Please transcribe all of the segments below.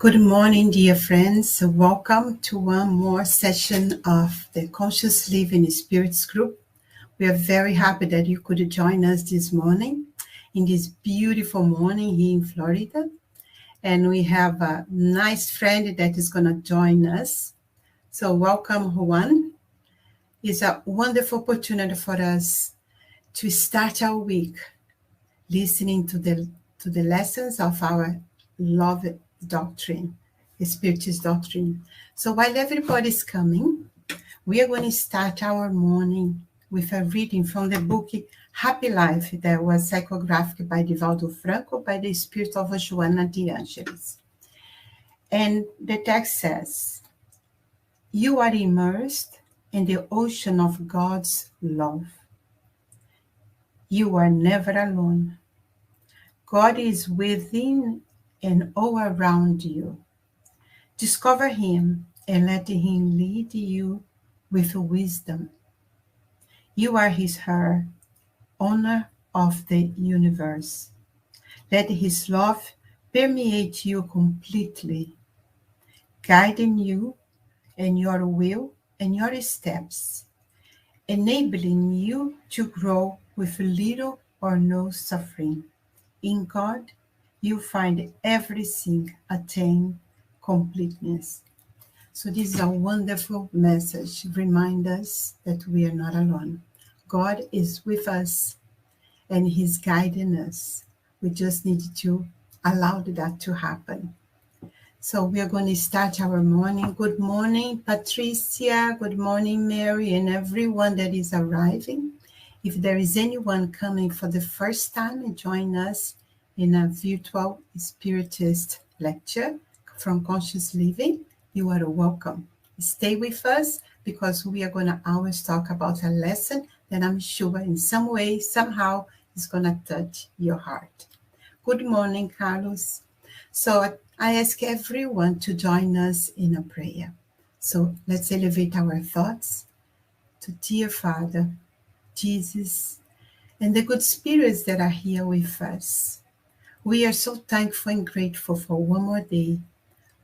Good morning, dear friends. Welcome to one more session of the Conscious Living Spirits Group. We are very happy that you could join us this morning, in this beautiful morning here in Florida. And we have a nice friend that is going to join us. So welcome, Juan. It's a wonderful opportunity for us to start our week listening to the lessons of our love doctrine, the Spiritist doctrine. So while everybody's coming, we are going to start our morning with a reading from the book Happy Life that was psychographed by Divaldo Franco by the spirit of Joana de Angelis. And the text says, "You are immersed in the ocean of God's love. You are never alone. God is within and all around you. Discover Him and let Him lead you with wisdom. You are His heir, owner of the universe. Let His love permeate you completely, guiding you and your will and your steps, enabling you to grow with little or no suffering. In God, you find everything attain completeness." So this is a wonderful message. Remind us that we are not alone. God is with us and He's guiding us. We just need to allow that to happen. So we are going to start our morning. Good morning, Patricia. Good morning, Mary, and everyone that is arriving. If there is anyone coming for the first time and join us in a virtual Spiritist lecture from Conscious Living, you are welcome. Stay with us because we are going to always talk about a lesson that I'm sure in some way, somehow, is going to touch your heart. Good morning, Carlos. So I ask everyone to join us in a prayer. So let's elevate our thoughts to dear Father, Jesus, and the good spirits that are here with us. We are so thankful and grateful for one more day,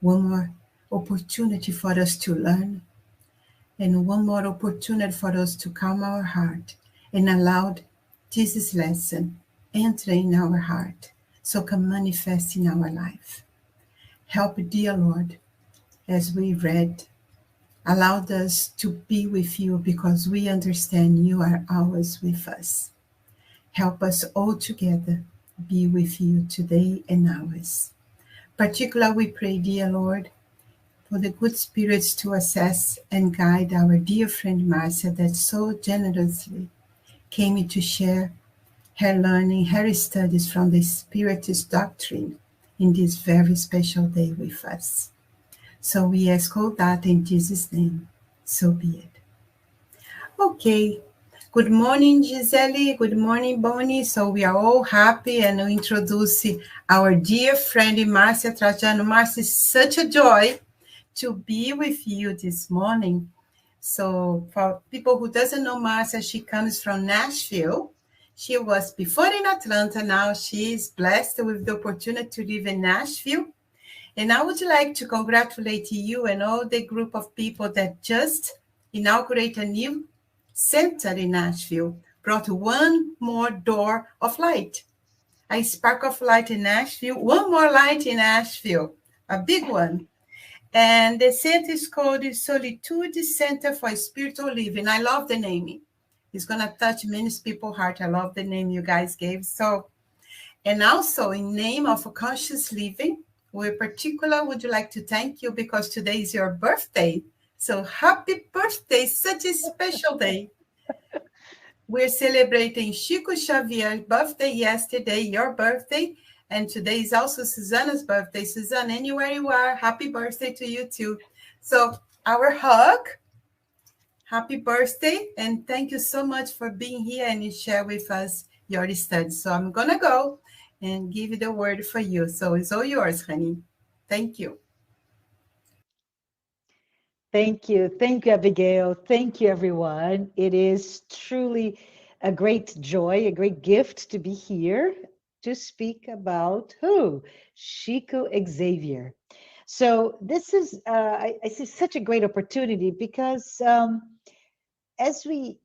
one more opportunity for us to learn, and one more opportunity for us to calm our heart and allow Jesus' lesson enter in our heart so can manifest in our life. Help, dear Lord, as we read, allowed us to be with you because we understand you are always with us. Help us all together be with you today and always. Particularly, we pray, dear Lord, for the good spirits to assess and guide our dear friend Marcia that so generously came to share her learning, her studies from the Spiritist doctrine in this very special day with us. So we ask all that in Jesus' name. So be it. Okay. Good morning, Gisele. Good morning, Bonnie. So we are all happy and we introduce our dear friend, Marcia Trajano. Marcia, it's such a joy to be with you this morning. So for people who doesn't know Marcia, she comes from Nashville. She was before in Atlanta. Now she is blessed with the opportunity to live in Nashville. And I would like to congratulate you and all the group of people that just inaugurate a new center in Nashville, brought one more door of light, a spark of light in Nashville, one more light in Nashville, a big one. And the center is called the Solitude Center for Spiritual Living. I love the naming. It's going to touch many people's heart. I love the name you guys gave. So, and also in name of conscious living, we particular would like to thank you because today is your birthday. So happy birthday, such a special day. We're celebrating Chico Xavier's birthday yesterday, your birthday, and today is also Susanna's birthday. Susanna, anywhere you are, happy birthday to you too. So our hug, happy birthday, and thank you so much for being here and you share with us your studies. So I'm going to go and give you the word for you. So it's all yours, honey. Thank you. Thank you. Thank you, Abigail. Thank you, everyone. It is truly a great joy, a great gift to be here to speak about who? Chico Xavier. So this is, I see such a great opportunity because as we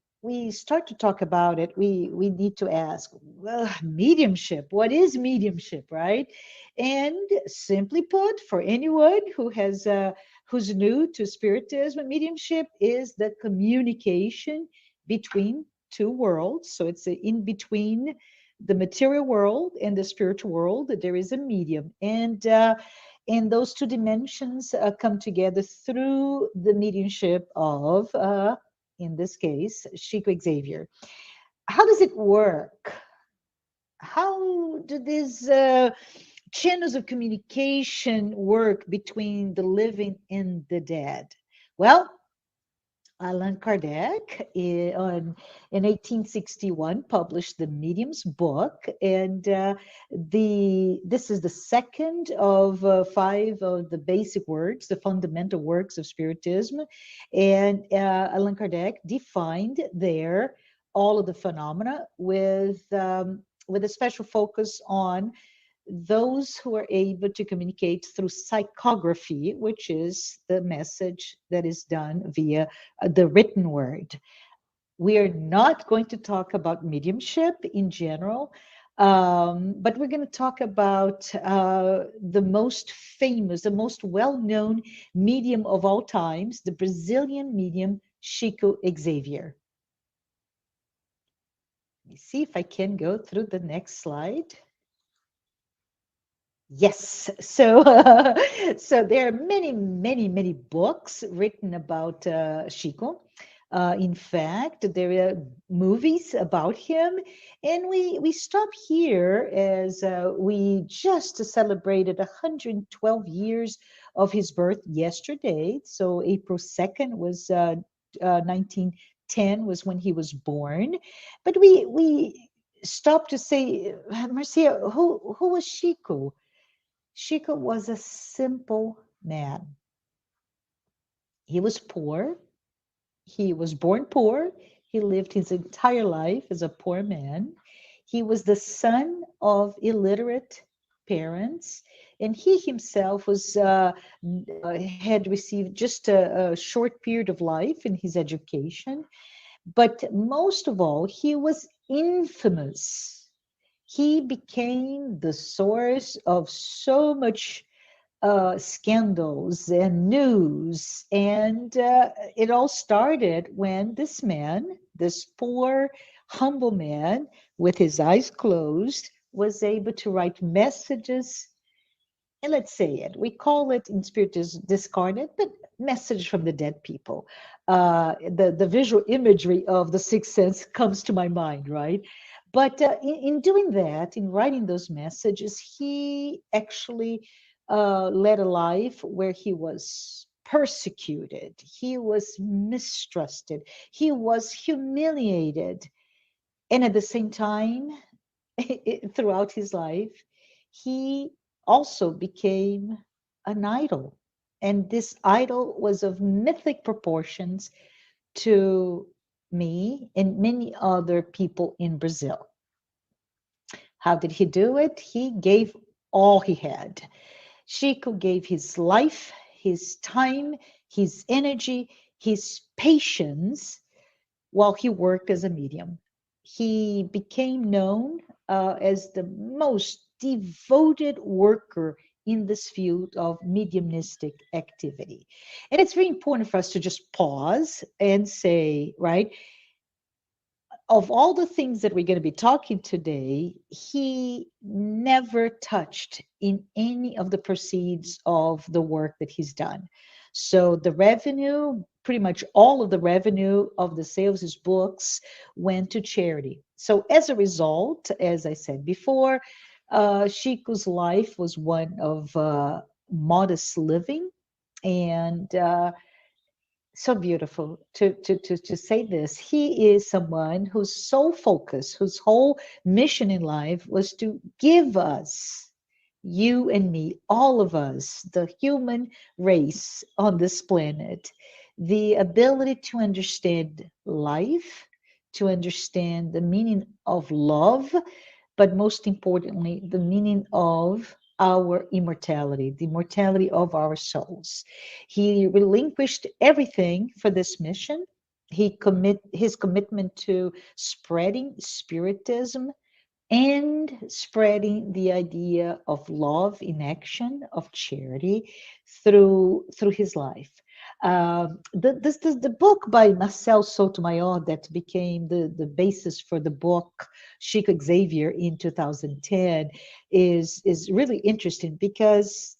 start to talk about it, we need to ask, well, mediumship. What is mediumship, right? And simply put, for anyone who has who's new to spiritism, mediumship is the communication between two worlds. So it's in between the material world and the spiritual world. That there is a medium, and those two dimensions come together through the mediumship of in this case, Chico Xavier. How does it work? How do these channels of communication work between the living and the dead? Well, Allan Kardec in 1861 published the Medium's Book, and this is the second of five of the basic works, the fundamental works of Spiritism, and Allan Kardec defined there all of the phenomena with a special focus on those who are able to communicate through psychography, which is the message that is done via the written word. We are not going to talk about mediumship in general, but we're going to talk about the most famous, the most well known medium of all times, the Brazilian medium Chico Xavier. Let me see if I can go through the next slide. Yes. So, so there are many, many, many books written about Chico. In fact, there are movies about him, and we stop here as we just celebrated 112 years of his birth yesterday. So April 2nd was 1910 was when he was born, but we stop to say, Marcia, who was Chico? Chico was a simple man. He was poor. He was born poor. He lived his entire life as a poor man. He was the son of illiterate parents, and he himself had received just a short period of life in his education. But most of all, he was infamous. He became the source of so much scandals and news. And it all started when this man, this poor, humble man with his eyes closed, was able to write messages. And let's say it, we call it in spirit is discarded, but message from the dead people. The visual imagery of the sixth sense comes to my mind, right? But in doing that, in writing those messages, he actually led a life where he was persecuted, he was mistrusted, he was humiliated. And at the same time, throughout his life, he also became an idol. And this idol was of mythic proportions to me and many other people in Brazil. How did he do it? He gave all he had. Chico gave his life, his time, his energy, his patience while he worked as a medium. He became known as the most devoted worker in this field of mediumistic activity. And it's very important for us to just pause and say, right, of all the things that we're going to be talking today, he never touched in any of the proceeds of the work that he's done. So the revenue, pretty much all of the revenue of the sales of his books went to charity. So as a result, as I said before, Chico's life was one of modest living, and so beautiful to say this. He is someone whose sole focus, whose whole mission in life was to give us, you and me, all of us, the human race on this planet, the ability to understand life, to understand the meaning of love, but most importantly, the meaning of our immortality, the immortality of our souls. He relinquished everything for this mission. His commitment to spreading spiritism and spreading the idea of love in action, of charity, through his life. The book by Marcel Sotomayor that became the basis for the book Chico Xavier in 2010 is really interesting because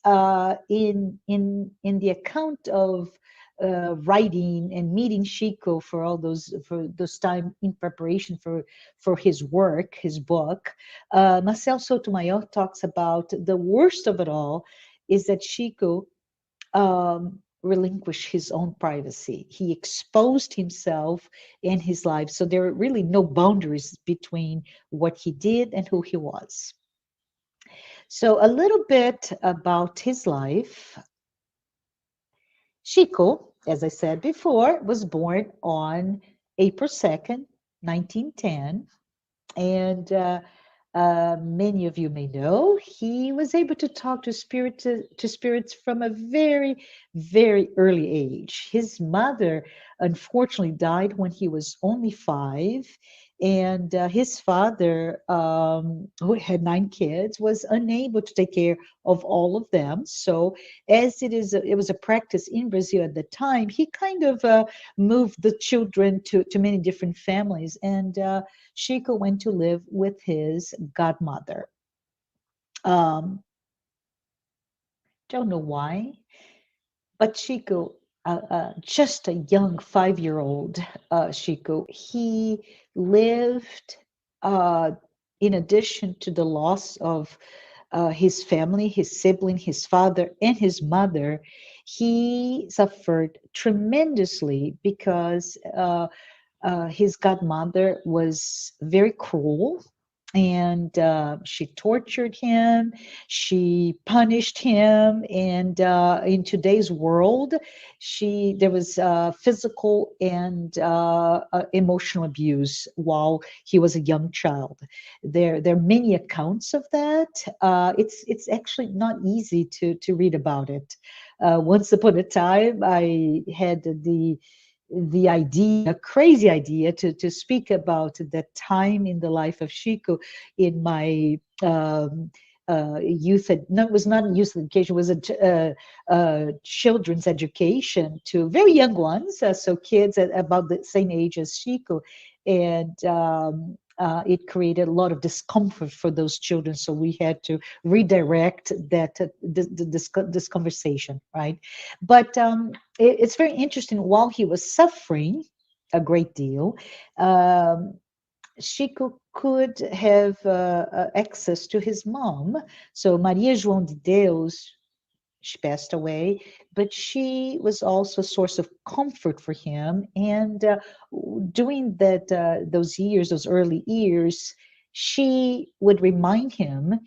in the account of writing and meeting Chico for those time in preparation for his work, his book, Marcel Sotomayor talks about the worst of it all is that Chico relinquished his own privacy. He exposed himself and his life. So there are really no boundaries between what he did and who he was. So a little bit about his life. Chico, as I said before, was born on April 2nd, 1910. And many of you may know he was able to talk to spirits from a very, very early age. His mother unfortunately died when he was only 5, and his father, who had 9 kids, was unable to take care of all of them. So, as it was a practice in Brazil at the time, he kind of moved the children to many different families, and Chico went to live with his godmother. Um, don't know why, but Chico, just a young 5-year-old Chico, he lived, uh, in addition to the loss of his family, his sibling, his father, and his mother, he suffered tremendously because his godmother was very cruel, and she tortured him, she punished him, and in today's world, there was physical and emotional abuse while he was a young child. There are many accounts of that. It's actually not easy to read about it. Once upon a time, I had the idea, crazy idea, to speak about that time in the life of Chico in my youth. No, it was not a youth education. It was a children's education to very young ones, so kids at about the same age as Chico, and it created a lot of discomfort for those children. So we had to redirect this conversation, right? But it's very interesting. While he was suffering a great deal, um, Chico could have access to his mom. So Maria João de Deus, she passed away, but she was also a source of comfort for him. And during those years, those early years, she would remind him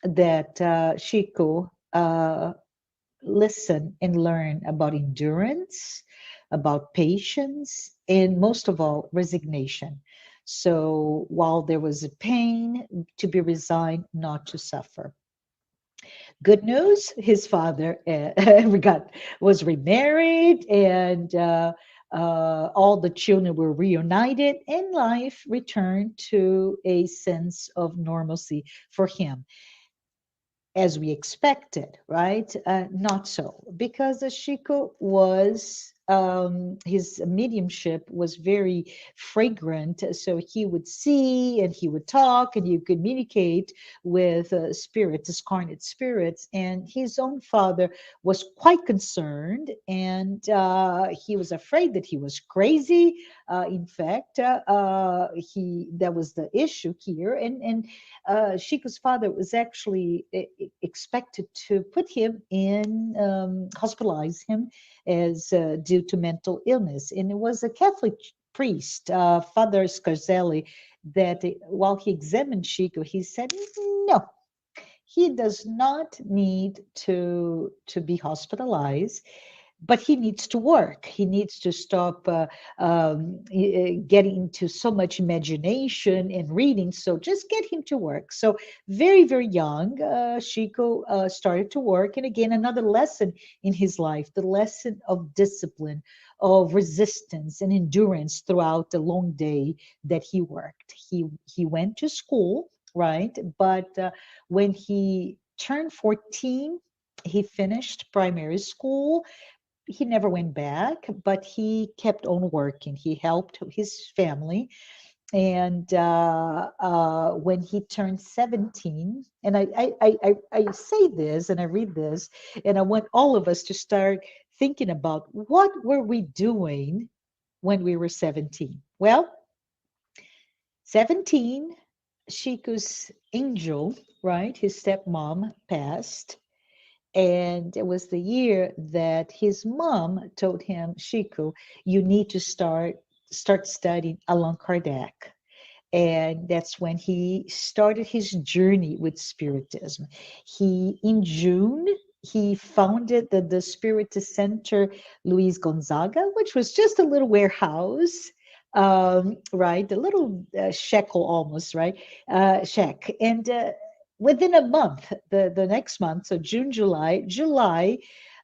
that Chico, listen and learn about endurance, about patience, and most of all, resignation. So while there was a pain, to be resigned, not to suffer. Good news, his father was remarried, and all the children were reunited, and life returned to a sense of normalcy for him, as we expected, right? Not so, because Ashiko was, his mediumship was very fragrant. So he would see and he would talk and he would communicate with spirits, discarnate spirits. And his own father was quite concerned, and he was afraid that he was crazy. In fact, he that was the issue here. And Shiko's father was actually expected to put him in, hospitalize him as due to mental illness. And it was a Catholic priest, Father Scarzelli, that while he examined Chico, he said, no, he does not need to be hospitalized, but he needs to work. He needs to stop getting into so much imagination and reading. So just get him to work. So very, very young, Chico started to work. And again, another lesson in his life, the lesson of discipline, of resistance and endurance throughout the long day that he worked. He went to school, right? But when he turned 14, he finished primary school. He never went back, but he kept on working. He helped his family. And when he turned 17, and I say this and I read this, and I want all of us to start thinking about what were we doing when we were 17? Well, 17, Shiku's angel, right? His stepmom passed. And it was the year that his mom told him, Shiku, you need to start studying Allan Kardec. And that's when he started his journey with Spiritism. In June, he founded the Spiritist Center Luis Gonzaga, which was just a little warehouse, right? A little shekel almost, right? Shack. And within a month, the next month, so June, July,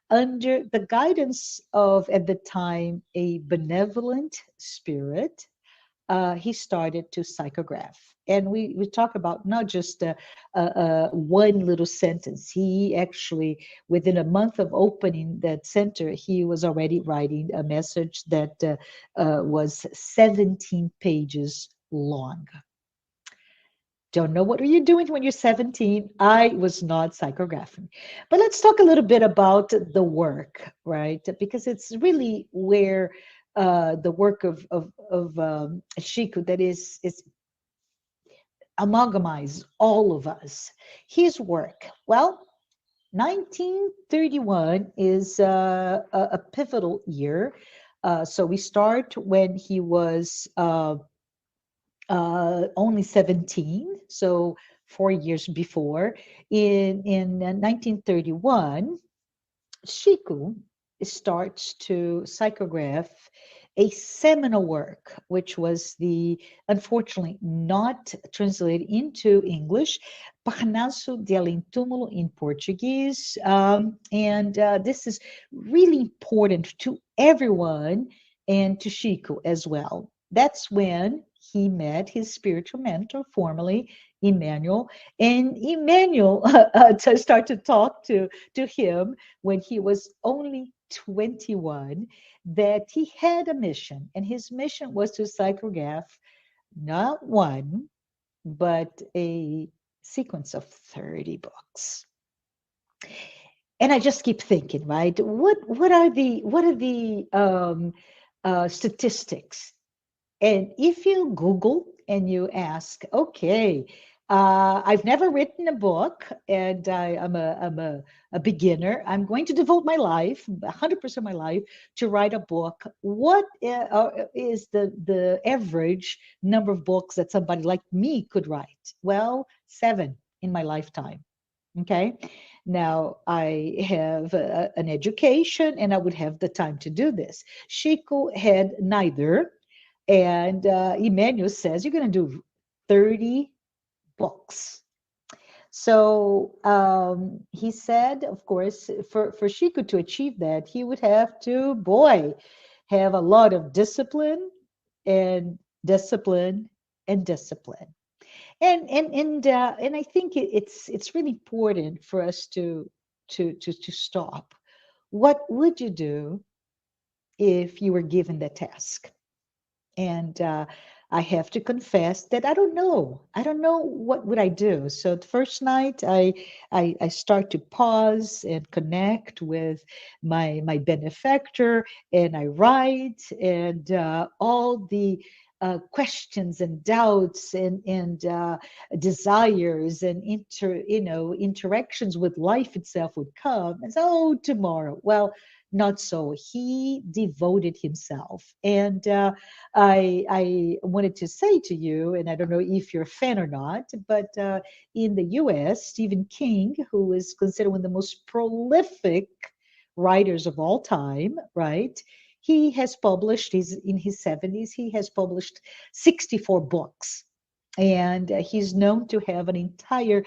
under the guidance of, at the time, a benevolent spirit, he started to psychograph. And we talk about not just one little sentence. He actually, within a month of opening that center, he was already writing a message that was 17 pages long. Don't know what are you doing when you're 17. I was not psychographing. But let's talk a little bit about the work, right? Because it's really where the work of Shiku, that is amalgamize all of us. His work. Well, 1931 is a pivotal year. So we start when he was only 17, so 4 years before. In 1931, Shiku starts to psychograph a seminal work, which was unfortunately not translated into English, Parnaso de Além Túmulo in Portuguese. And this is really important to everyone and to Chico as well. That's when he met his spiritual mentor, formerly Emmanuel, and Emmanuel to start to talk to him when he was only 21, that he had a mission, and his mission was to psychograph not one, but a sequence of 30 books. And I just keep thinking, right? What are the statistics? And if you Google and you ask, okay, I've never written a book, and I'm a beginner. I'm going to devote my life, 100% of my life, to write a book. What is the average number of books that somebody like me could write? Well, 7 in my lifetime. Okay. Now I have an education, and I would have the time to do this. Chico had neither. And Emmanuel says, you're going to do 30 books. So he said, of course, for Chico to achieve that, he would have to, boy, have a lot of discipline and discipline and discipline. And I think it's really important for us to stop. What would you do if you were given the task? And I have to confess that I don't know. I don't know what would I do. So the first night, I start to pause and connect with my benefactor, and I write, and all the questions and doubts and desires and interactions with life itself would come. And so, oh, tomorrow. Well, not so. He devoted himself, and I wanted to say to you, and I don't know if you're a fan or not, but in the U.S., Stephen King, who is considered one of the most prolific writers of all time, right? He has published, he's in his 70s, he has published 64 books. And he's known to have an entire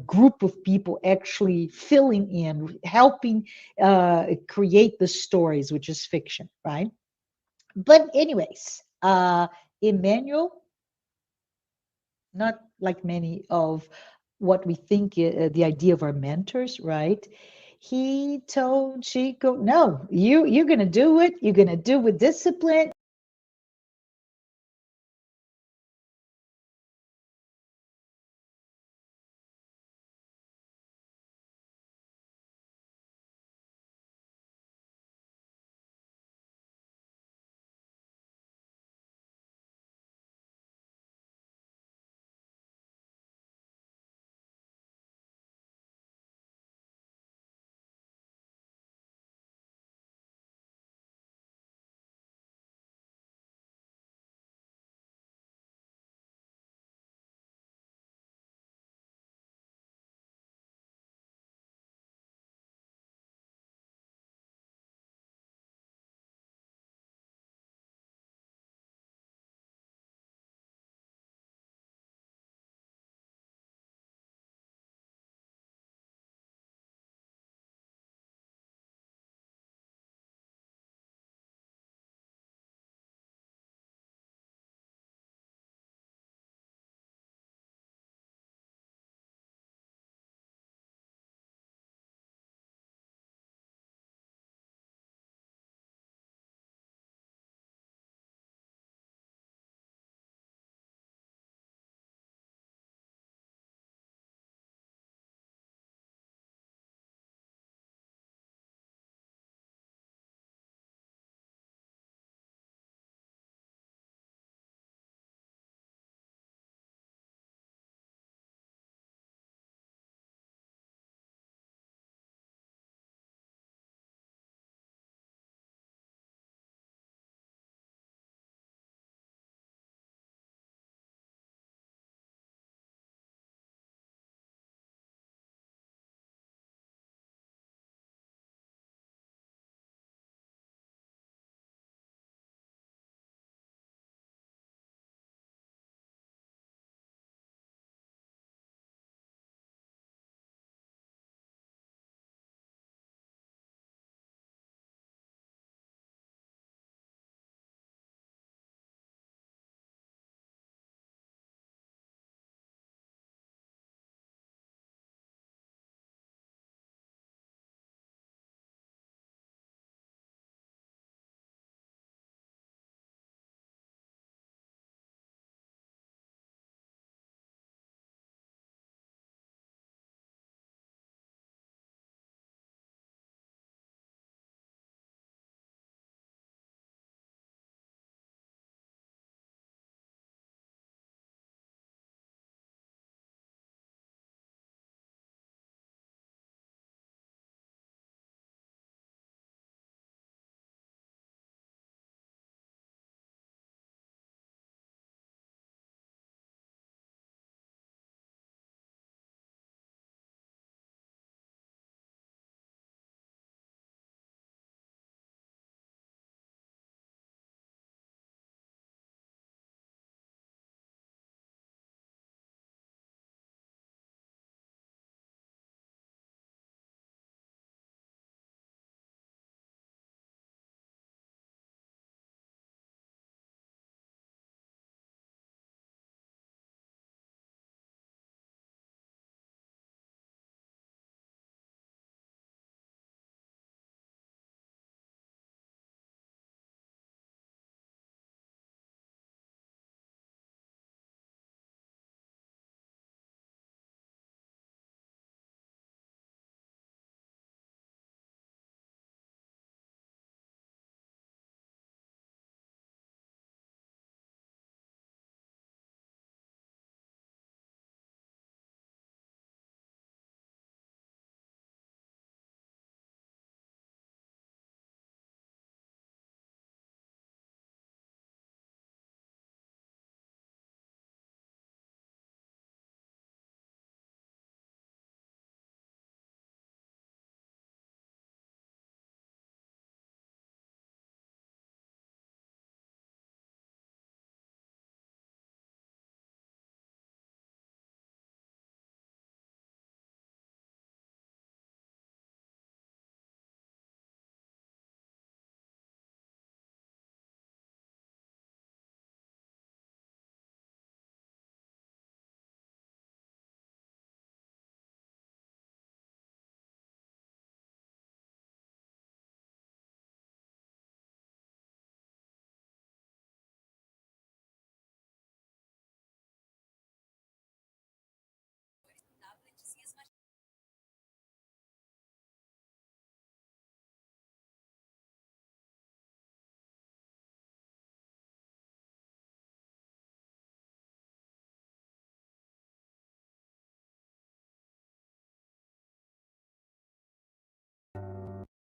group of people actually filling in, helping create the stories, which is fiction, right? But anyways, Emmanuel, not like many of what we think the idea of our mentors, right? He told Chico, no, you're gonna do it. You're gonna do it with discipline.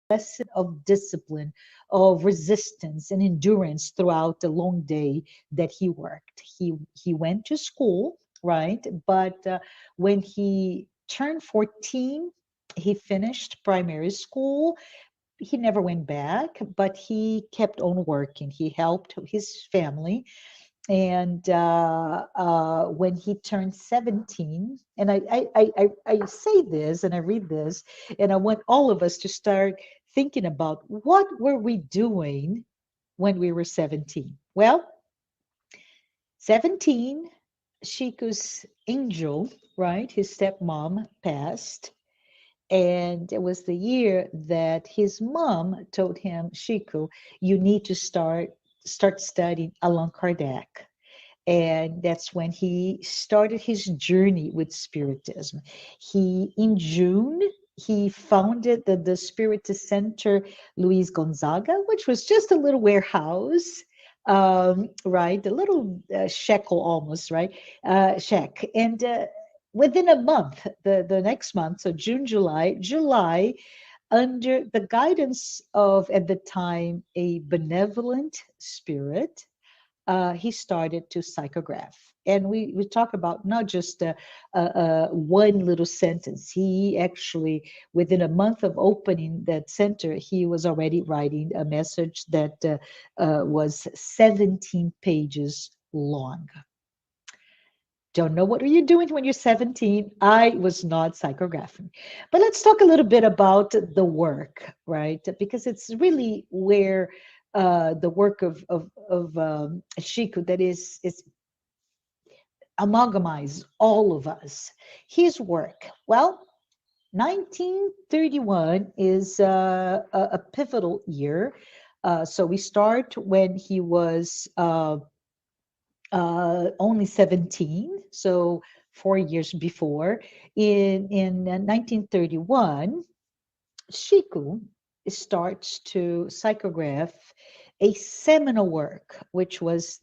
lesson of discipline, of resistance and endurance throughout the long day that he worked. He went to school, right? But when he turned 14, he finished primary school. He never went back, but he kept on working. He helped his family. And when he turned 17, and I say this and I read this, and I want all of us to start thinking about what were we doing when we were 17? Well, 17, Chico's angel, right? His stepmom passed. And it was the year that his mom told him, Chico, you need to start studying Allan Kardec. And that's when he started his journey with Spiritism. In June, he founded the Spiritist Center Luis Gonzaga, which was just a little warehouse, right? A little shekel almost, right? Shack. And within a month, the next month, so June, July, under the guidance of, at the time, a benevolent spirit, he started to psychograph. And we talk about not just one little sentence. He actually, within a month of opening that center, he was already writing a message that was 17 pages long. Don't know what are you doing when you're 17. I was not psychographing. But let's talk a little bit about the work, right? Because it's really where the work of Chico that is amalgamizes all of us. His work. Well, 1931 is a pivotal year. So we start when he was only 17, so 4 years before. In 1931, Chico starts to psychograph a seminal work, which was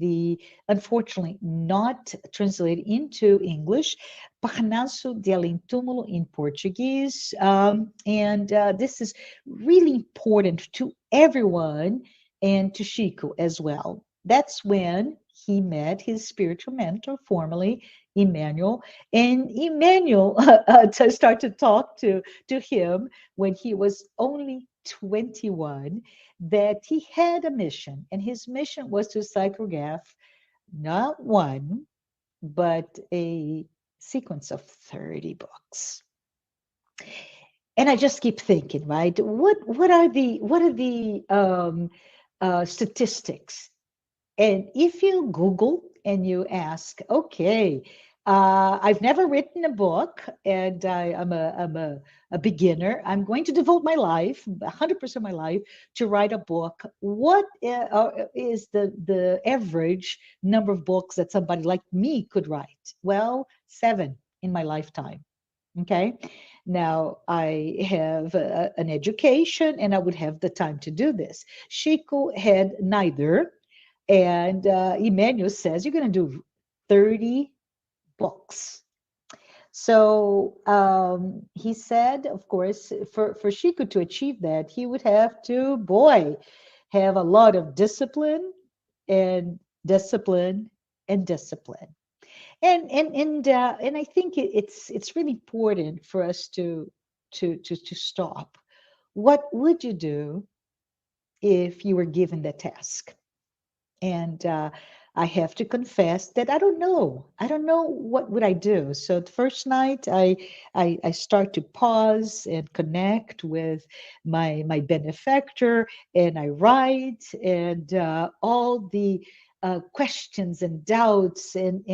unfortunately not translated into English, Parnaso de Além Túmulo in Portuguese. And this is really important to everyone and to Chico as well. That's when he met his spiritual mentor, formerly Emmanuel, and Emmanuel to start to talk to him when he was only 21, that he had a mission, and his mission was to psychograph not one, but a sequence of 30 books. And I just keep thinking, right? What are the statistics? And if you Google and you ask, okay, I've never written a book, and I'm a beginner. I'm going to devote my life, 100% of my life, to write a book. What is the average number of books that somebody like me could write? Well, 7 in my lifetime. Okay. Now I have an education, and I would have the time to do this. Chico had neither. And Emmanuel says, you're going to do 30 books. So he said, of course, for Chico to achieve that, he would have to, boy, have a lot of discipline and discipline and discipline. And I think it's really important for us to stop. What would you do if you were given the task? And I have to confess that I don't know. I don't know what would I do. So the first night, I start to pause and connect with my benefactor, and I write, and all the questions and doubts and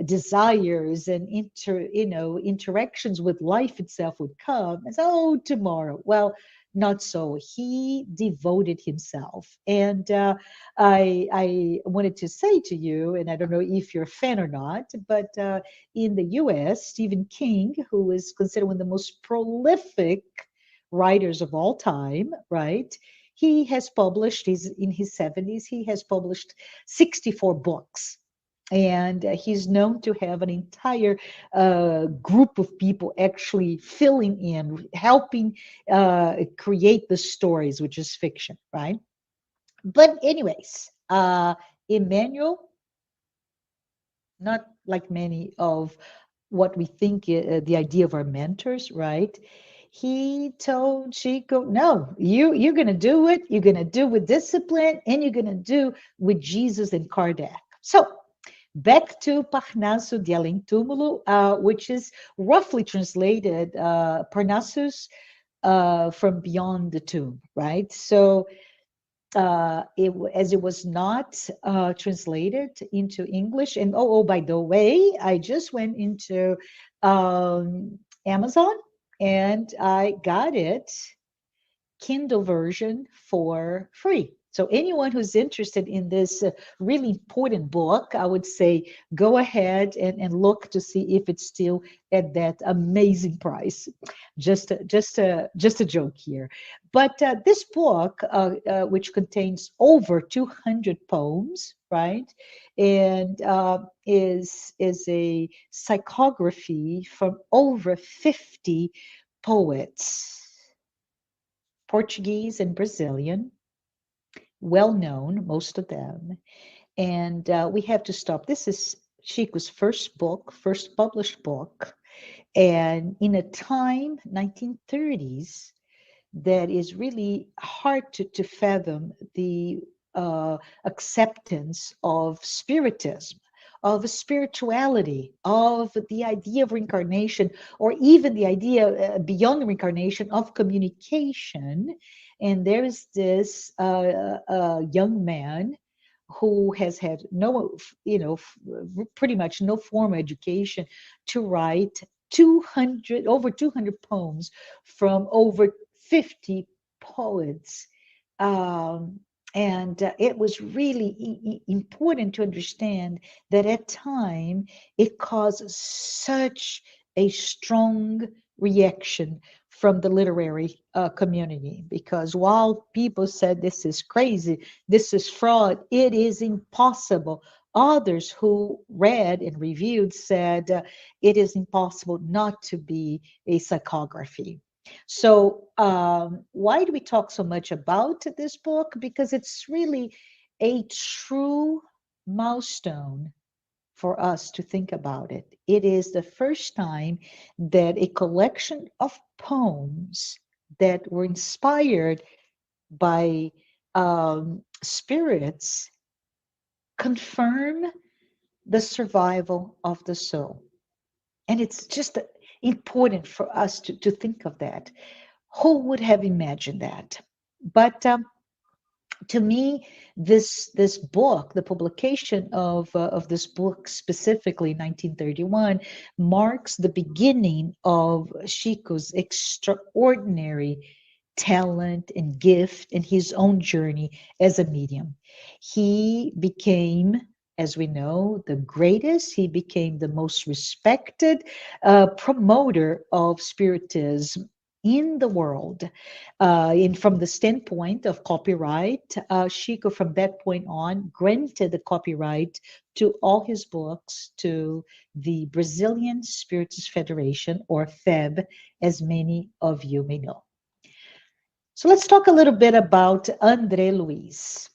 desires and interactions with life itself would come. And so, oh, tomorrow. Well, not so. He devoted himself. And I wanted to say to you, and I don't know if you're a fan or not, but in the US, Stephen King, who is considered one of the most prolific writers of all time, right? He has published, he's in his 70s, he has published 64 books. And he's known to have an entire group of people actually filling in, helping create the stories, which is fiction, right? But anyways, Emmanuel, not like many of what we think the idea of our mentors, right? He told Chico, no, you're going to do it. You're going to do with discipline, and you're going to do with Jesus and Kardec. So back to Parnaso de Além Túmulo, which is roughly translated Parnassus from beyond the tomb, right? So as it was not translated into English. And by the way, I just went into Amazon and I got it Kindle version for free. So anyone who's interested in this really important book, I would say go ahead and look to see if it's still at that amazing price. Just a joke here. But this book, which contains over 200 poems, right, and is a psychography from over 50 poets, Portuguese and Brazilian, well known, most of them. And we have to stop. This is Chico's first book, first published book. And in a time, 1930s, that is really hard to fathom the acceptance of spiritism, of spirituality, of the idea of reincarnation, or even the idea beyond reincarnation of communication. And there's this young man who has had no, pretty much no formal education to write 200, over 200 poems from over 50 poets. Um, and it was really important to understand that at time it caused such a strong reaction from the literary community, because while people said this is crazy, this is fraud, it is impossible, others who read and reviewed said it is impossible not to be a psychography. So, why do we talk so much about this book? Because it's really a true milestone for us to think about it. It is the first time that a collection of poems that were inspired by spirits confirm the survival of the soul. And it's just important for us to think of that. Who would have imagined that? But to me, this book, the publication of this book specifically, 1931, marks the beginning of Chico's extraordinary talent and gift in his own journey as a medium. He became, as we know, the greatest. He became the most respected promoter of spiritism in the world. From the standpoint of copyright, Chico, from that point on, granted the copyright to all his books to the Brazilian Spiritist Federation, or FEB, as many of you may know. So let's talk a little bit about André Luiz.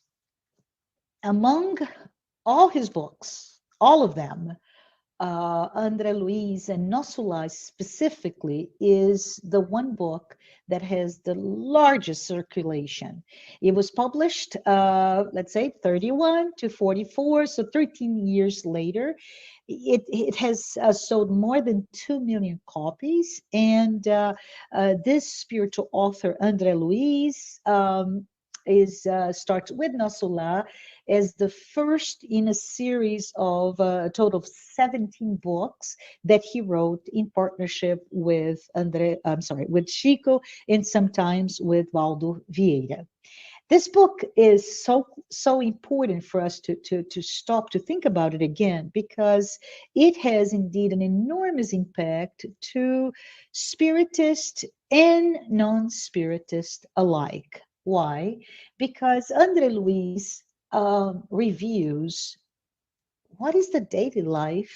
Among all his books, all of them, André Luiz and Nosso Lar specifically is the one book that has the largest circulation. It was published, let's say, 31 to 44, so 13 years later. It has sold more than 2 million copies. And this spiritual author, André Luiz, starts with Nosso Lar as the first in a series of a total of 17 books that he wrote in partnership with with Chico, and sometimes with Valdo Vieira. This book is so important for us to stop to think about it again, because it has indeed an enormous impact to spiritists and non-spiritists alike. Why? Because André Luiz reviews what is the daily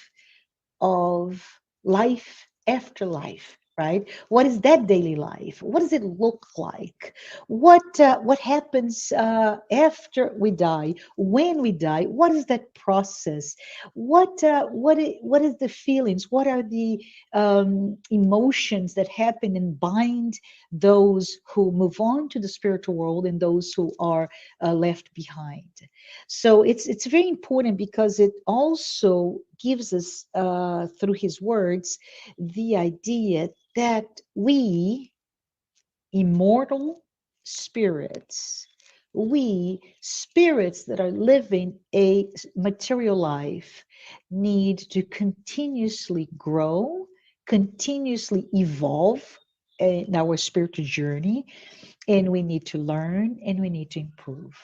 of life after life, right? What is that daily life? What does it look like? What happens after we die? When we die? What is that process? What is the feelings? What are the emotions that happen and bind those who move on to the spiritual world and those who are left behind? So it's very important because it also gives us through his words the idea that we immortal spirits, we spirits that are living a material life, need to continuously grow, continuously evolve in our spiritual journey, and we need to learn and we need to improve.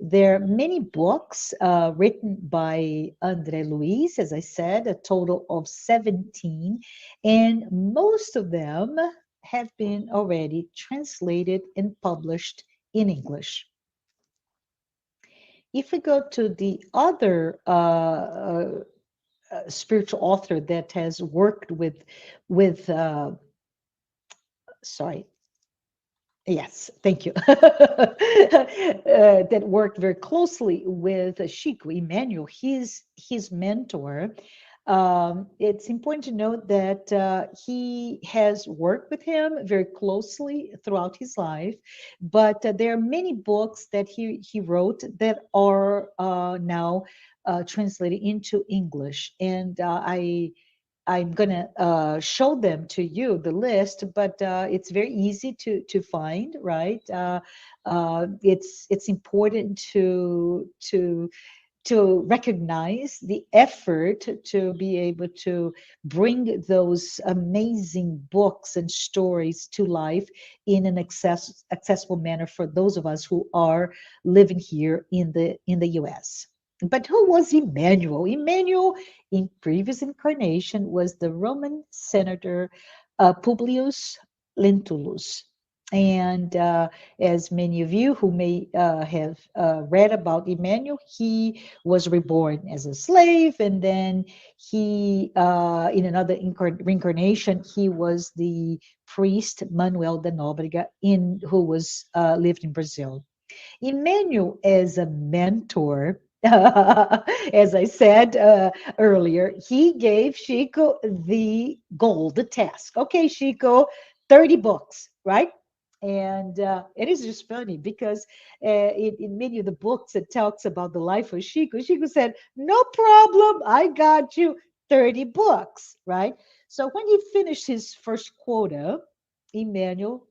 There are many books written by Andre Luis, as I said, a total of 17, and most of them have been already translated and published in English. If we go to the other spiritual author that has worked with sorry, yes, thank you. That worked very closely with Chico Emmanuel, his mentor. It's important to note that he has worked with him very closely throughout his life, but there are many books that he wrote that are now translated into English, and I'm gonna show them to you, the list, but it's very easy to find, right? It's important to recognize the effort to be able to bring those amazing books and stories to life in an accessible manner for those of us who are living here in the US. But who was Emmanuel? Emmanuel, in previous incarnation, was the Roman senator Publius Lentulus. And as many of you who may have read about Emmanuel, he was reborn as a slave, and then he, in another reincarnation, he was the priest Manuel da Nóbrega, who was lived in Brazil. Emmanuel as a mentor, as I said earlier, he gave Chico the goal, the task. Okay, Chico, 30 books, right? And it is just funny because in many of the books that talks about the life of Chico, Chico said, no problem, I got you 30 books, right? So when he finished his first quota, Emmanuel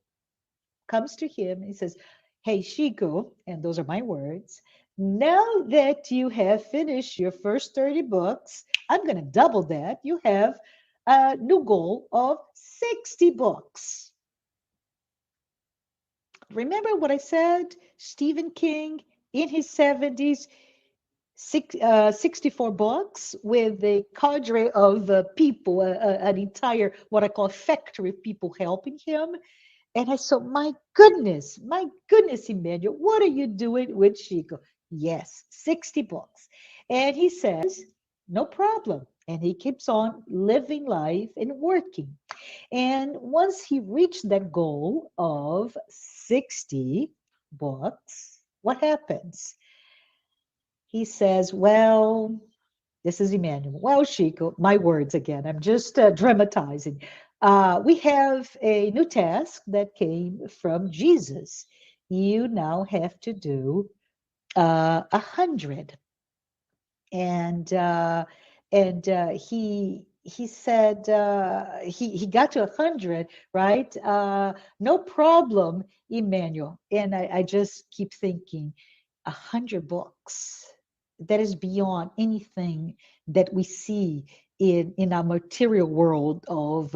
comes to him and he says, hey, Chico, and those are my words, now that you have finished your first 30 books, I'm going to double that. You have a new goal of 60 books. Remember what I said? Stephen King in his 70s, 64 books with a cadre of people, an entire, what I call factory of people helping him. And I said, my goodness, Emmanuel, what are you doing with Chico? Yes, 60 books. And he says, no problem. And he keeps on living life and working. And once he reached that goal of 60 books, what happens? He says, well, this is Emmanuel. Well, Chico, my words again. I'm just dramatizing. We have a new task that came from Jesus. You now have to do 100. And he said he got to 100, right? No problem, Emmanuel. And I just keep thinking, 100 books. That is beyond anything that we see in our material world of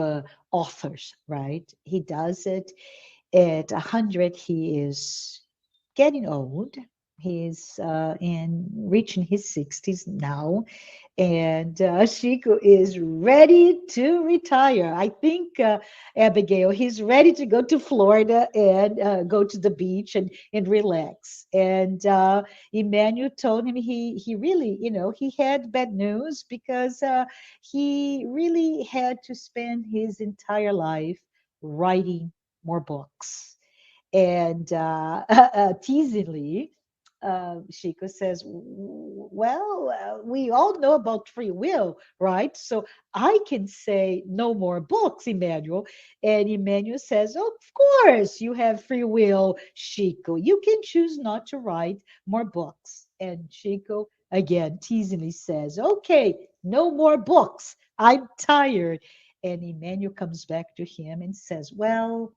authors, right? He does it at 100. He is getting old. He's in reaching his 60s now, and Chico is ready to retire. I think, Abigail, he's ready to go to Florida and go to the beach and relax. And Emmanuel told him he really, he had bad news because he really had to spend his entire life writing more books. And teasingly, Chico says, well, we all know about free will, right? So I can say no more books, Emmanuel. And Emmanuel says, oh, of course, you have free will, Chico. You can choose not to write more books. And Chico, again, teasingly says, okay, no more books. I'm tired. And Emmanuel comes back to him and says, well,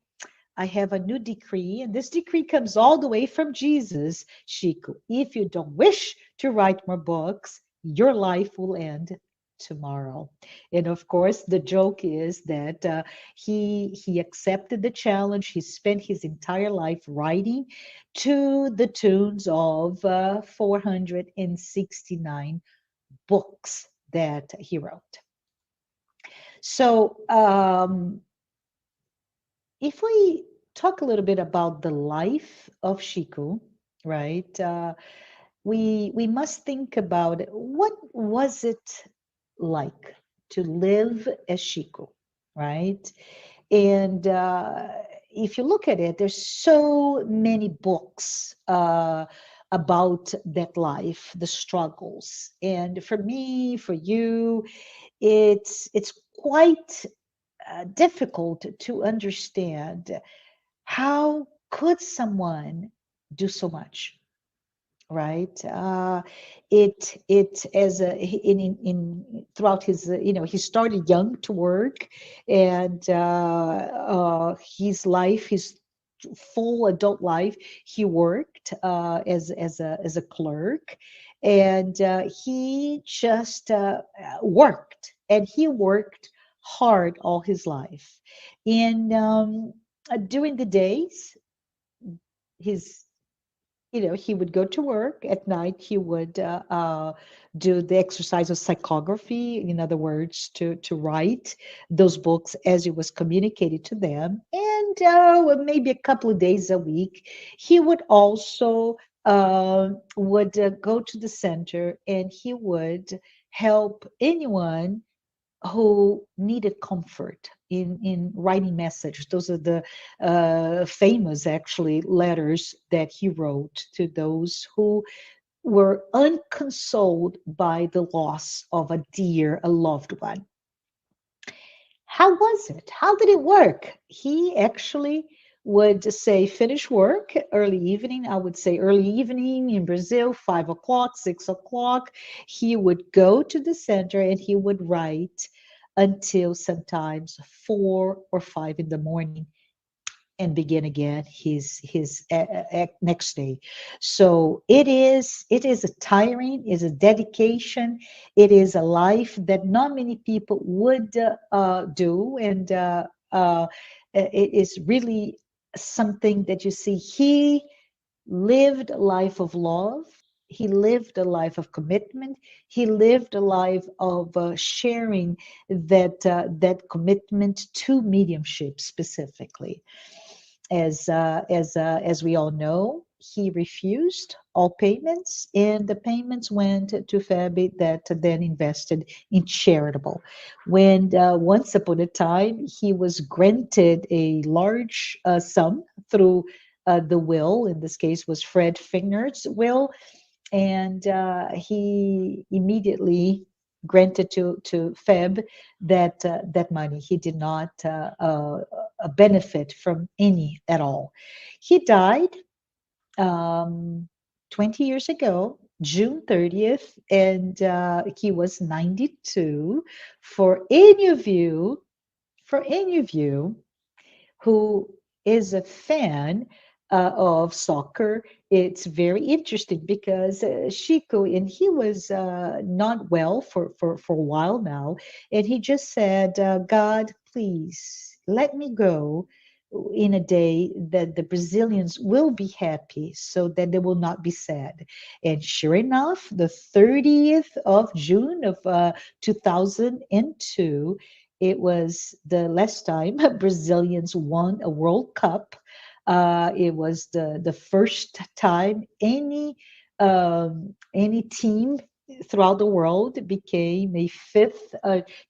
I have a new decree, and this decree comes all the way from Jesus, Chico. If you don't wish to write more books, your life will end tomorrow. And of course, the joke is that he accepted the challenge. He spent his entire life writing to the tunes of 469 books that he wrote. So, if we talk a little bit about the life of Chico, right? We must think about what was it like to live as Chico, right? And if you look at it, there's so many books about that life, the struggles. And for me, for you, it's quite difficult to understand how could someone do so much, right? It as a in throughout his he started young to work, and his life, his full adult life, he worked as a clerk, and he just worked, and he worked hard all his life. And during the days, his he would go to work. At night, he would do the exercise of psychography, in other words, to write those books as it was communicated to them. And well, maybe a couple of days a week, he would also would go to the center, and he would help anyone who needed comfort in writing messages. Those are the famous, actually, letters that he wrote to those who were unconsoled by the loss of a dear, a loved one. How was it? How did it work? He actually would say finish work early evening. I would say early evening in Brazil, 5 o'clock, 6 o'clock. He would go to the center and he would write until sometimes 4 or 5 in the morning, and begin again his next day. So it is a tiring, is a dedication, it is a life that not many people would do, and it is really something that you see. He lived a life of love. He lived a life of commitment. He lived a life of sharing that commitment to mediumship specifically. As we all know, he refused all payments, and the payments went to Fabi, that then invested in charitable. When once upon a time he was granted a large sum through the will, in this case was Fred Finger's will, and he immediately granted to Feb that money. He did not benefit from any at all. He died um, 20 years ago, June 30th, and he was 92. For any of you, for any of you who is a fan of soccer, it's very interesting because Chico, and he was not well for a while now, and he just said, God, please let me go in a day that the Brazilians will be happy, so that they will not be sad. And sure enough, the 30th of June of 2002, it was the last time Brazilians won a World Cup. It was the first time any team throughout the world became a fifth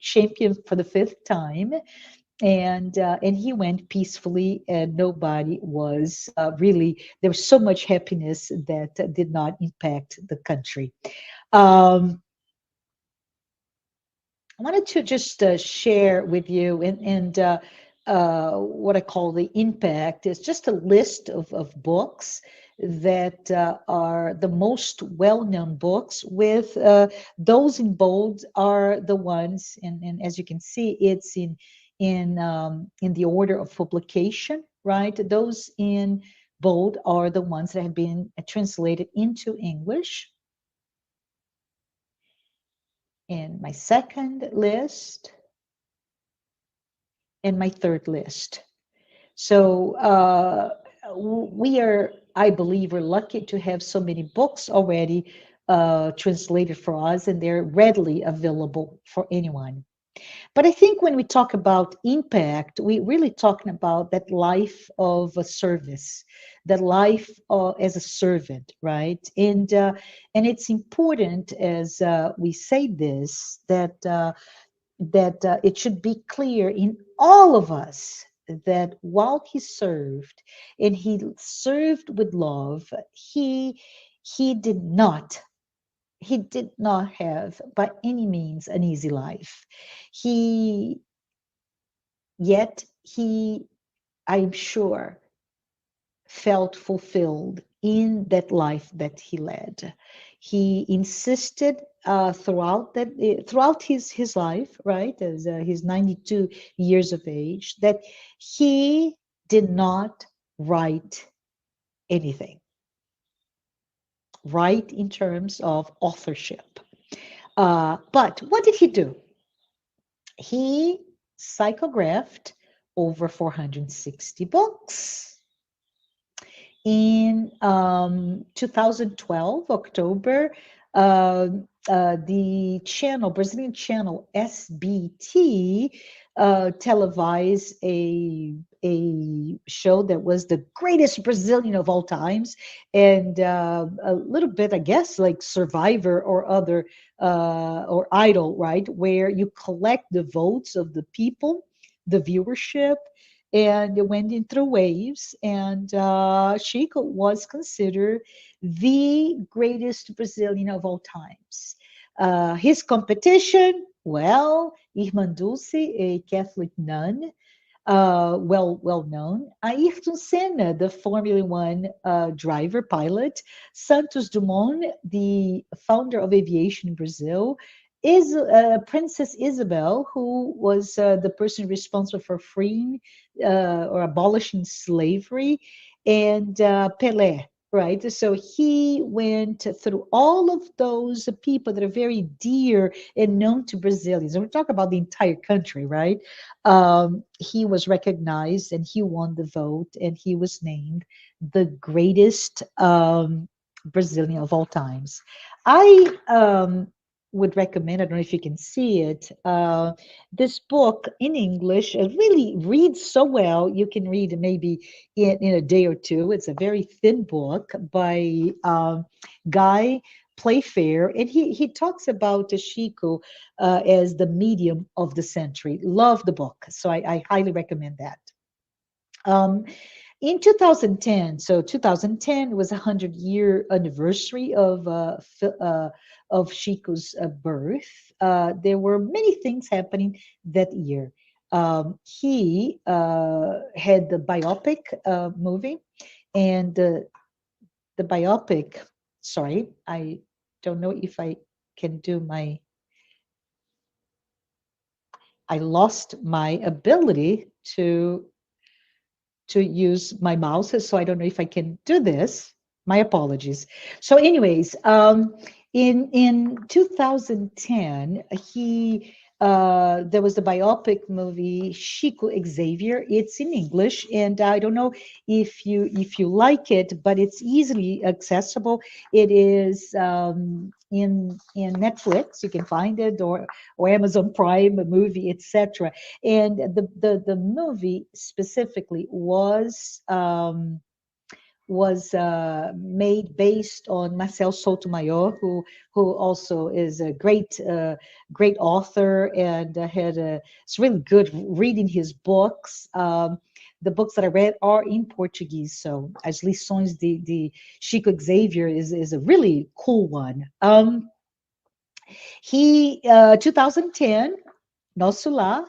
champion for the fifth time, and he went peacefully, and nobody was really, there was so much happiness that did not impact the country. um, I wanted to just share with you, and what I call the impact is just a list of books that are the most well-known books. With those in bold are the ones, and as you can see, it's in the order of publication, right? Those in bold are the ones that have been translated into English. And my second list and my third list. So we are, I believe, we're lucky to have so many books already translated for us, and they're readily available for anyone. But I think when we talk about impact, we're really talking about that life of a service, that life as a servant, right? And it's important as we say this, that it should be clear in all of us that while he served, and he served with love, he did not he did not have by any means an easy life. He Yet he, I'm sure, felt fulfilled in that life that he led. He insisted throughout his life, right, as he's 92 years of age, that he did not write anything, write in terms of authorship. But what did he do? He psychographed over 460 books. In 2012, October, the Brazilian channel SBT, televised a show that was the greatest Brazilian of all times, and a little bit, I guess, like Survivor or other or Idol, right, where you collect the votes of the people, the viewership, and it went in through waves. And Chico was considered the greatest Brazilian of all times. His competition, well, Irmã Dulce, a Catholic nun, well known. Ayrton Senna, the Formula One driver, pilot. Santos Dumont, the founder of aviation in Brazil. Is Princess Isabel, who was the person responsible for freeing or abolishing slavery, and Pelé, right? So he went through all of those people that are very dear and known to Brazilians. And we're talking about the entire country, right? He was recognized and he won the vote, and he was named the greatest Brazilian of all times. I would recommend, I don't know if you can see it, this book in English. It really reads so well. You can read it maybe in a day or two. It's a very thin book by Guy Playfair, and he talks about Chico as the medium of the century. Love the book, so I highly recommend that. Um, in 2010, so 2010 was a 100-year anniversary of Chico's birth. There were many things happening that year. He had the biopic movie, and the biopic. Sorry, I don't know if I can do my. I lost my ability to use my mouse, so I don't know if I can do this. My apologies. So, anyways, in 2010, he there was the biopic movie Chico Xavier. It's in English, and I don't know if you like it, but it's easily accessible. It is in Netflix. You can find it, or Amazon Prime, a movie, etc. And the movie specifically was made based on Marcel Sotomayor, who also is a great author, and it's really good reading his books. The books that I read are in Portuguese, so As Lições de Chico Xavier is a really cool one. He 2010, Nosso Lar.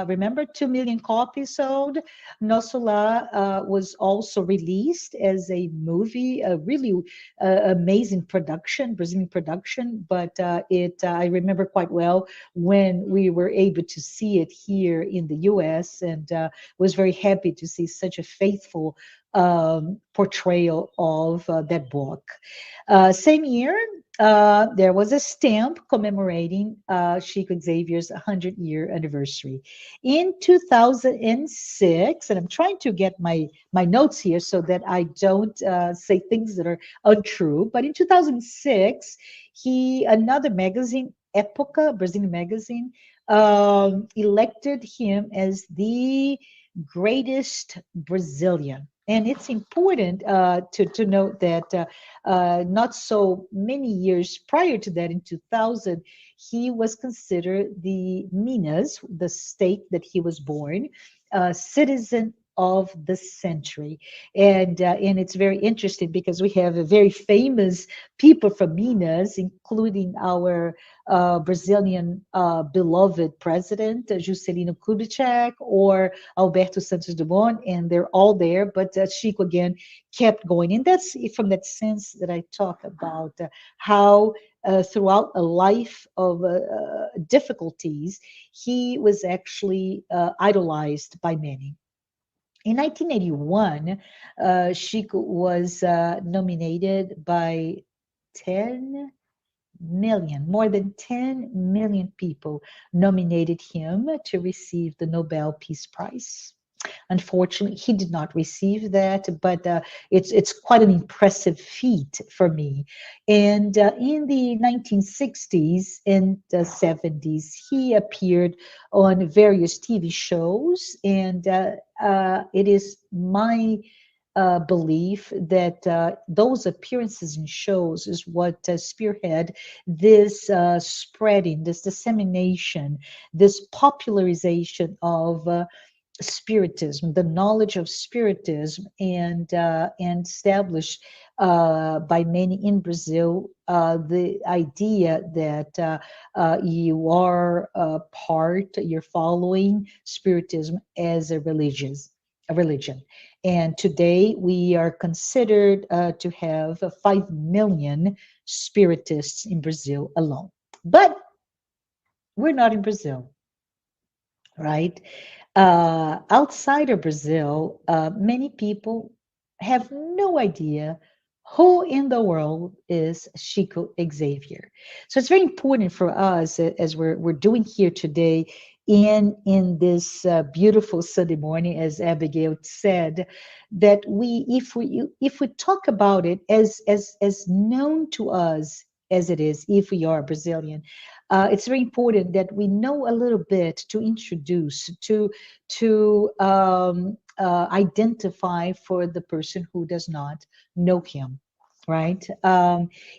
Remember, 2 million copies sold. Nosso Lar was also released as a movie, a really amazing production, Brazilian production. But I remember quite well when we were able to see it here in the US, and was very happy to see such a faithful portrayal of that book. Same year, there was a stamp commemorating Chico Xavier's 100-year anniversary. In 2006, and I'm trying to get my notes here so that I don't say things that are untrue, but in 2006, another magazine, Época, Brazilian magazine, elected him as the greatest Brazilian. And it's important to note that not so many years prior to that, in 2000, he was considered the Minas, the state that he was born, citizen of the century. And it's very interesting because we have a very famous people from Minas, including our Brazilian beloved president, Juscelino Kubitschek, or Alberto Santos Dumont, and they're all there. But Chico again kept going, and that's from that sense that I talk about how throughout a life of difficulties, he was actually idolized by many. In 1981, Chico was nominated by 10 million, more than 10 million people nominated him to receive the Nobel Peace Prize. Unfortunately, he did not receive that, but it's quite an impressive feat for me. And in the 1960s and 70s, he appeared on various TV shows, and it is my belief that those appearances in shows is what spearhead this spreading, this dissemination, this popularization of Spiritism, the knowledge of Spiritism, and established by many in Brazil the idea that you are you're following Spiritism as a religion. And today we are considered to have 5 million Spiritists in Brazil alone. But we're not in Brazil, right? Outside of Brazil, many people have no idea who in the world is Chico Xavier. So it's very important for us, as we're doing here today in this beautiful Sunday morning, as Abigail said, that if we talk about it as known to us as it is, if we are Brazilian, it's very important that we know a little bit to introduce, to identify for the person who does not know him, right?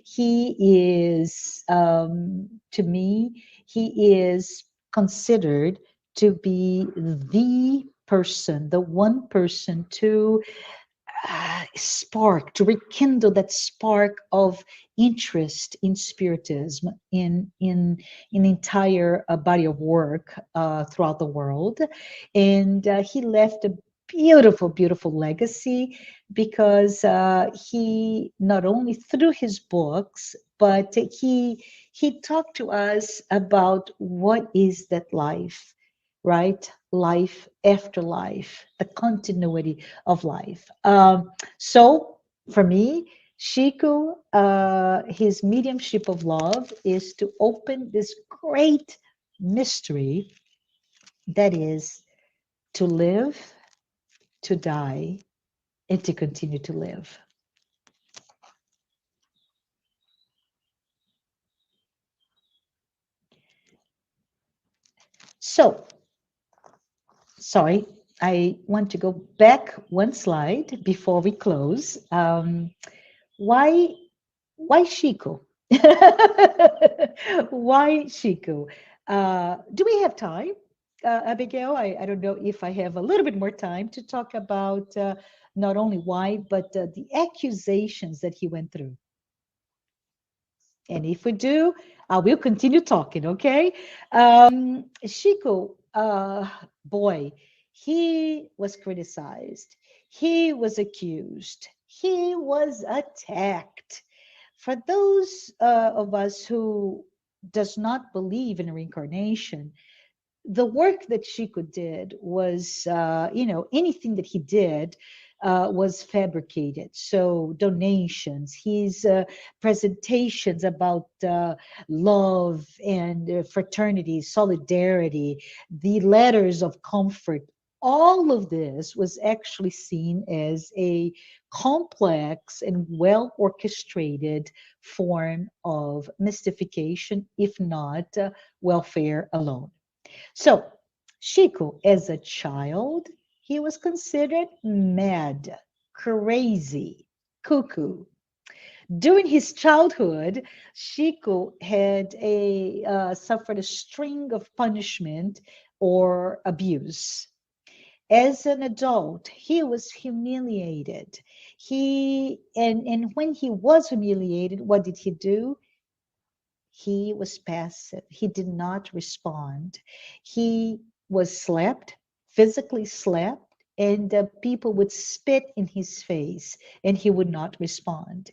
He is, to me, he is considered to be the person, the one person to spark, to rekindle that spark of interest in Spiritism in the entire body of work throughout the world. And he left a beautiful legacy, because he not only through his books, but he talked to us about what is that life, right? Life after life, the continuity of life. So for me, Chico, his mediumship of love is to open this great mystery that is to live, to die, and to continue to live. So, sorry, I want to go back one slide before we close. Why, why Chico? Why Chico? Do we have time, Abigail? I don't know if I have a little bit more time to talk about not only why, but the accusations that he went through. And if we do, we'll continue talking, okay? Chico, boy, he was criticized. He was accused. He was attacked. For those of us who does not believe in reincarnation, the work that Chico did was, anything that he did was fabricated. So donations, his presentations about love and fraternity, solidarity, the letters of comfort, all of this was actually seen as a complex and well orchestrated form of mystification, if not welfare alone. So, Chico, as a child, he was considered mad, crazy, cuckoo. During his childhood, Chico had suffered a string of punishment or abuse. As an adult, he was humiliated. And when he was humiliated, what did he do? He was passive. He did not respond. He was slapped, physically slapped, and people would spit in his face, and he would not respond.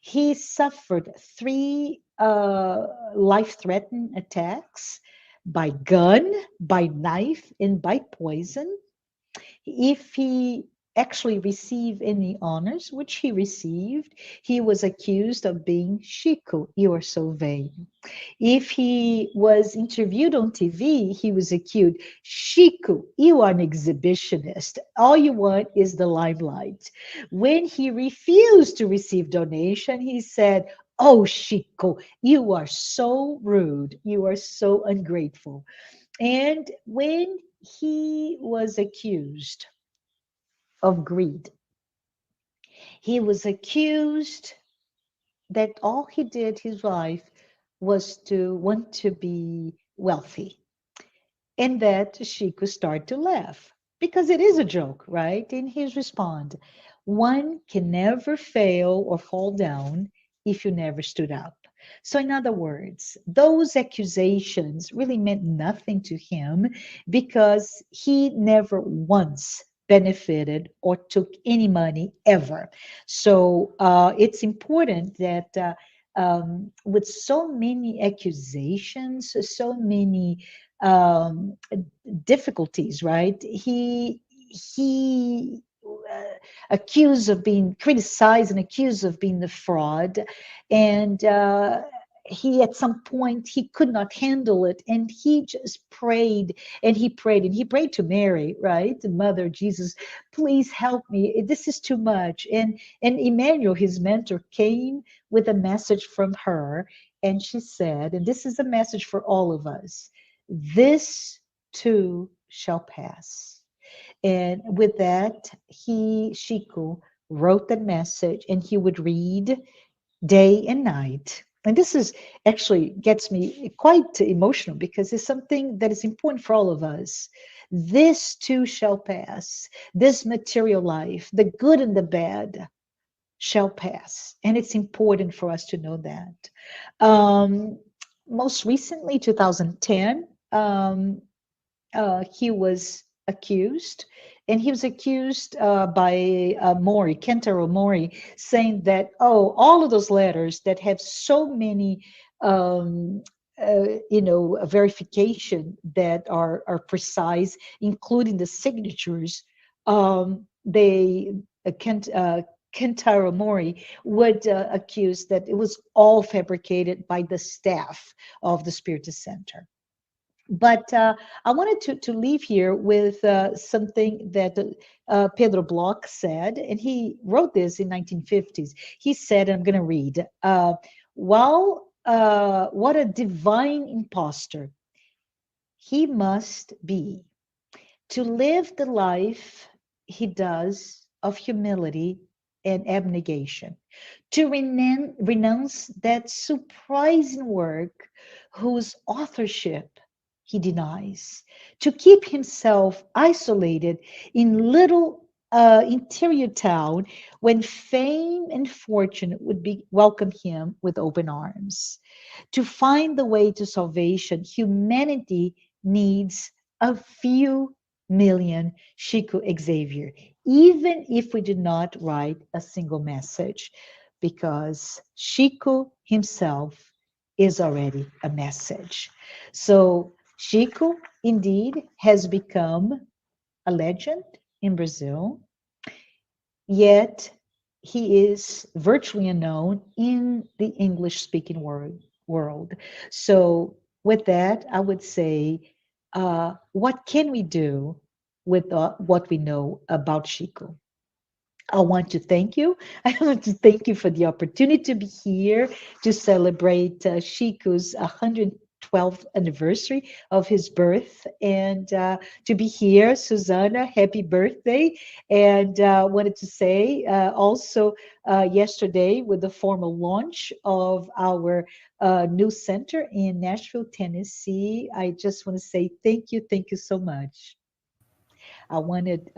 He suffered three life-threatening attacks by gun, by knife, and by poison. If he actually received any honors, which he received, he was accused of being Chico, you are so vain. If he was interviewed on TV, he was accused, Chico, you are an exhibitionist. All you want is the limelight. When he refused to receive donation, he said, oh, Chico, you are so rude. You are so ungrateful. And when he was accused of greed, he was accused that all he did his life was to want to be wealthy. And that she could start to laugh because it is a joke, right? And his respond, one can never fail or fall down if you never stood up. So, in other words, those accusations really meant nothing to him because he never once benefited or took any money ever. So, it's important that with so many accusations, so many difficulties, right? He accused of being criticized and accused of being the fraud, and he at some point he could not handle it, and he just prayed and he prayed and he prayed to Mary, right, the mother Jesus, please help me. This is too much. And Emmanuel, his mentor, came with a message from her, and she said, and this is a message for all of us, this too shall pass. And with that, Chico, wrote the message and he would read day and night. And this is actually gets me quite emotional because it's something that is important for all of us. This too shall pass. This material life, the good and the bad, shall pass. And it's important for us to know that. Um, Most recently, 2010, he was accused, and he was accused by Mori, Kentaro Mori, saying that, oh, all of those letters that have so many, verification that are precise, including the signatures, they, Kentaro Mori would accuse that it was all fabricated by the staff of the Spiritist Center. But I wanted to leave here with something that Pedro Bloch said, and he wrote this in 1950s. He said, and I'm going to read, what a divine impostor he must be to live the life he does of humility and abnegation, to renounce that surprising work whose authorship he denies, to keep himself isolated in little interior town when fame and fortune would be welcome him with open arms. To find the way to salvation, humanity needs a few million Chico Xavier, even if we did not write a single message, because Chico himself is already a message. So Chico indeed has become a legend in Brazil, yet he is virtually unknown in the English speaking world. So, with that, I would say, what can we do with what we know about Chico? I want to thank you. I want to thank you for the opportunity to be here to celebrate Chico's 112th anniversary of his birth, and to be here. Susanna, happy birthday. And wanted to say also yesterday, with the formal launch of our new center in Nashville, Tennessee, I just want to say thank you so much. I wanted,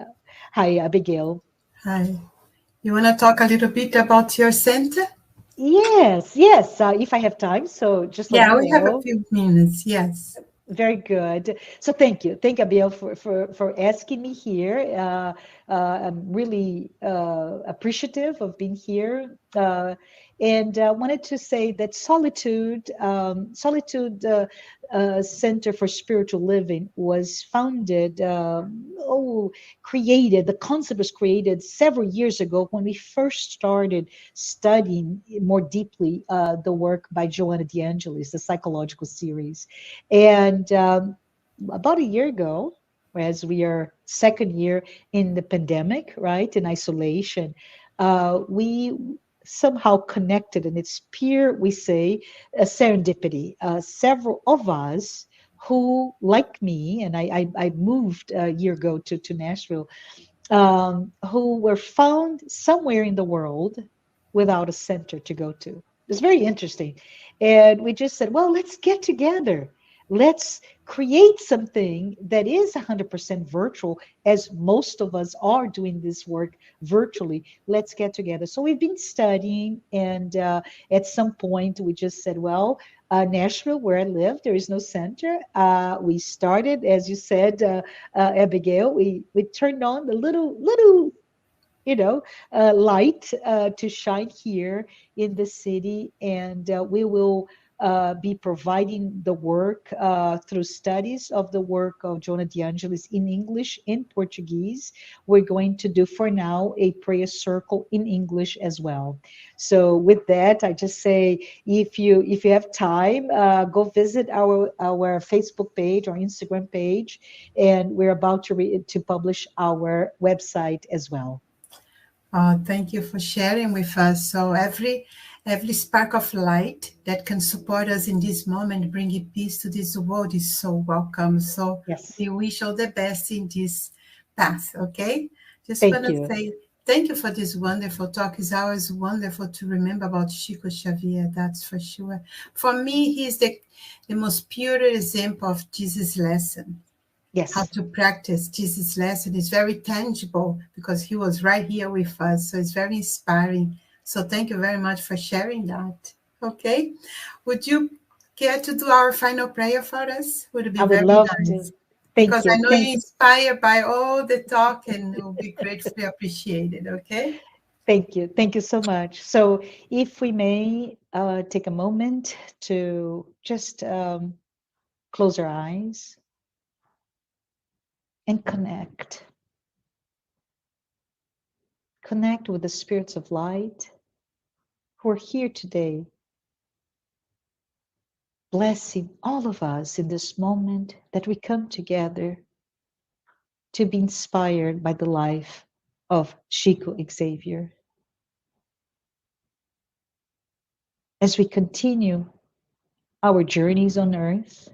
hi, Abigail. Hi. You want to talk a little bit about your center? Yes, yes. If I have time, so just let me Yeah, we have a know. few minutes. Yes. Very good. So thank you, Abiel, for asking me here. I'm really appreciative of being here, and wanted to say that Solitude Center for Spiritual Living was founded. Created. The concept was created several years ago when we first started studying more deeply the work by Joanna De Angelis, the psychological series. And about a year ago, as we are second year in the pandemic, right, in isolation, we somehow connected, and it's pure, we say, a serendipity. Several of us who, like me, and I moved a year ago to Nashville, who were found somewhere in the world without a center to go to. It's very interesting. And we just said, well, let's get together. Let's create something that is 100% virtual, as most of us are doing this work virtually. Let's get together. So we've been studying, and at some point, we just said, well, Nashville, where I live, there is no center. We started, as you said, Abigail, we turned on the little light to shine here in the city, and we will be providing the work through studies of the work of Jonah De Angelis in English and Portuguese. We're going to do for now a prayer circle in English as well. So with that, I just say, if you have time, go visit our Facebook page or Instagram page, and we're about to publish our website as well. Thank you for sharing with us. So every spark of light that can support us in this moment, bringing peace to this world, is so welcome. So Yes. we wish all the best in this path. Okay. Just want Thank to you. say thank you for this wonderful talk. It's always wonderful to remember about Chico Xavier. That's for sure. For me, he's the most pure example of Jesus' lesson. How Yes. to practice Jesus' lesson is very tangible because he was right here with us. So it's very inspiring. So thank you very much for sharing that. Okay. Would you care to do our final prayer for us? Would be I would very love nice. to. Thank Because I you. know you're inspired by all the talk and it will be gratefully appreciated. Okay. Thank you. Thank you so much. So, if we may take a moment to just close our eyes and connect with the spirits of light who are here today, blessing all of us in this moment that we come together to be inspired by the life of Chico Xavier. As we continue our journeys on earth,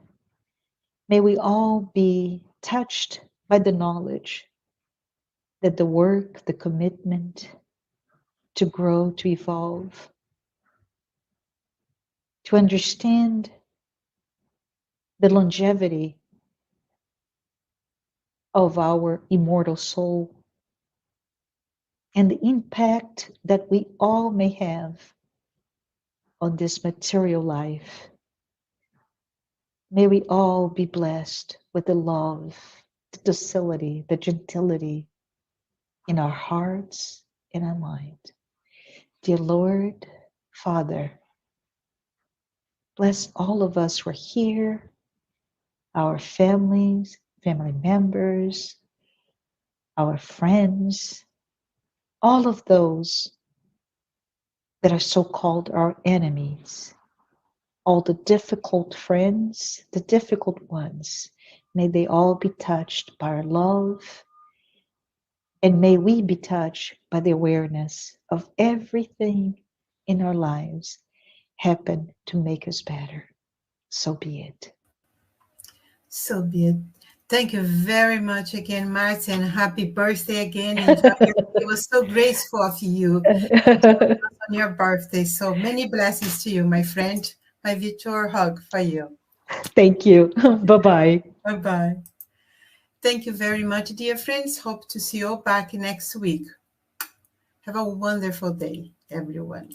may we all be touched by the knowledge that the work, the commitment to grow, to evolve, to understand the longevity of our immortal soul and the impact that we all may have on this material life. May we all be blessed with the love, the docility, the gentility in our hearts and our mind. Dear Lord, Father, bless all of us who are here, our families, family members, our friends, all of those that are so-called our enemies, all the difficult friends, the difficult ones. May they all be touched by our love, and may we be touched by the awareness of everything in our lives happen to make us better. So be it. So be it. Thank you very much again, Marcia, and happy birthday again. Enjoy your, it was so graceful of you on your birthday. So many blessings to you, my friend. My virtual hug for you. Thank you. Bye-bye. Bye-bye. Thank you very much, dear friends. Hope to see you back next week. Have a wonderful day, everyone.